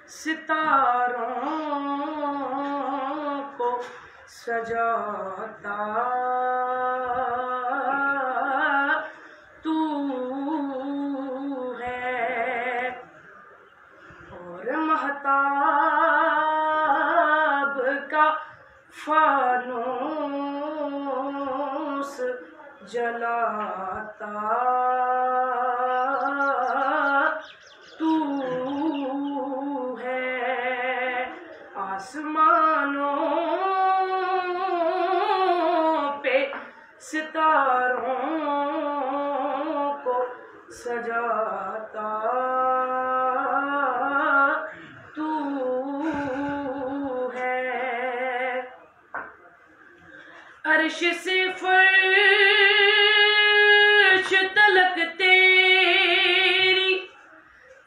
सितारों को सजाता तू है, और महताब का फानूस जलाता तू है। आसमानों पे सितारों को सजाता तू है। अर्श से फर्श तलक तेरी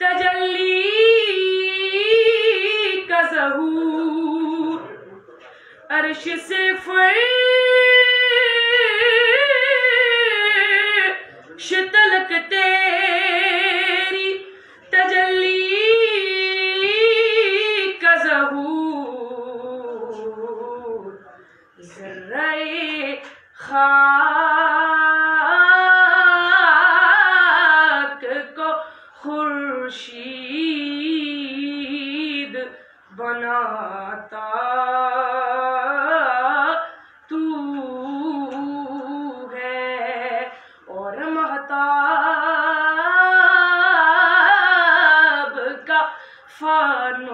तजल्ली का ज़हूर, अर्श से फर्श तलक तेरी तजल्ली का ज़हूर, ज़र्रे खाक को खुर्शीद बनाता तू है, और महताब का फानूस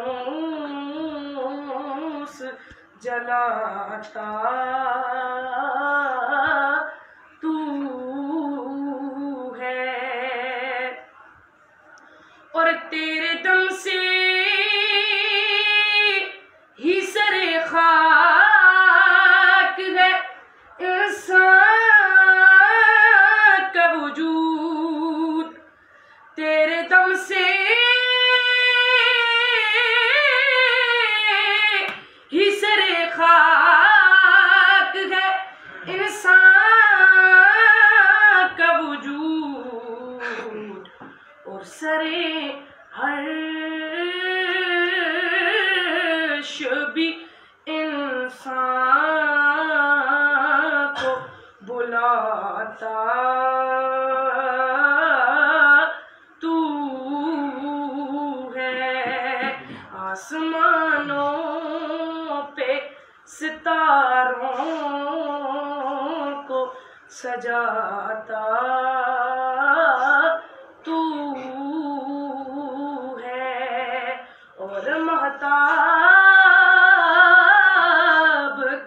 जलाता तू है। और तेरे दम से ही सरे खाक है इंसान का वजूद, तेरे दम से ही सरे खाक है इंसान का वजूद, और सरे हर्ष भी इंसान को बुलाता तू है। आसमानों पे सितारों को सजाता तू है, और महताब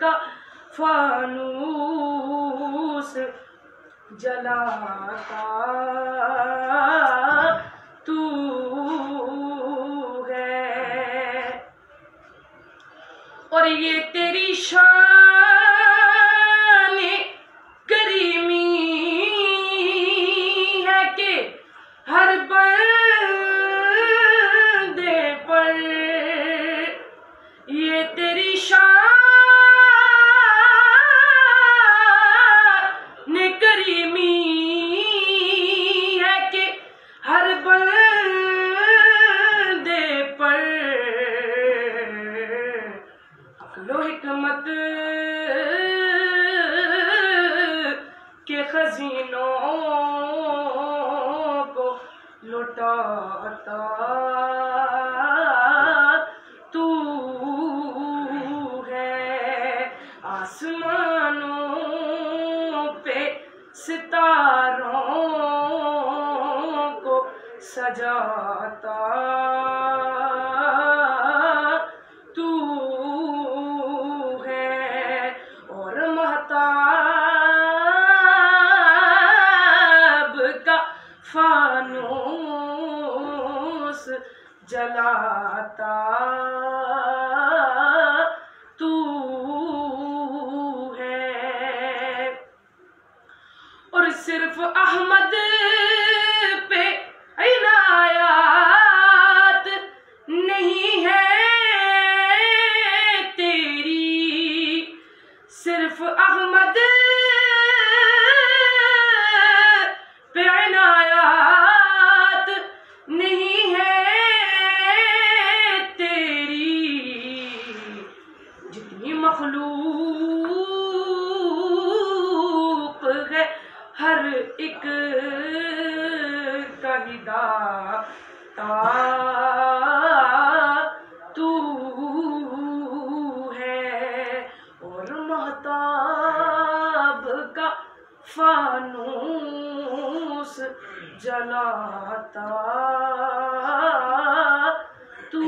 का फानूस जलाता तू है। और ये तेरी शान करीमी है कि हर बंदे पर, ये तेरी शान करीमी है कि हर बंदे पर अक्लो हिकमत के खजीनों को लुटाता तू है। आसमानों पे सितारों को सजाता तू है, और महताब का फानूस जलाता तू है। और सिर्फ अहमद पे इनायत नहीं है तेरी, सिर्फ अहमद पे इनायत नहीं है हर एक का दाता तू है, और महताब का फानूस जलाता तू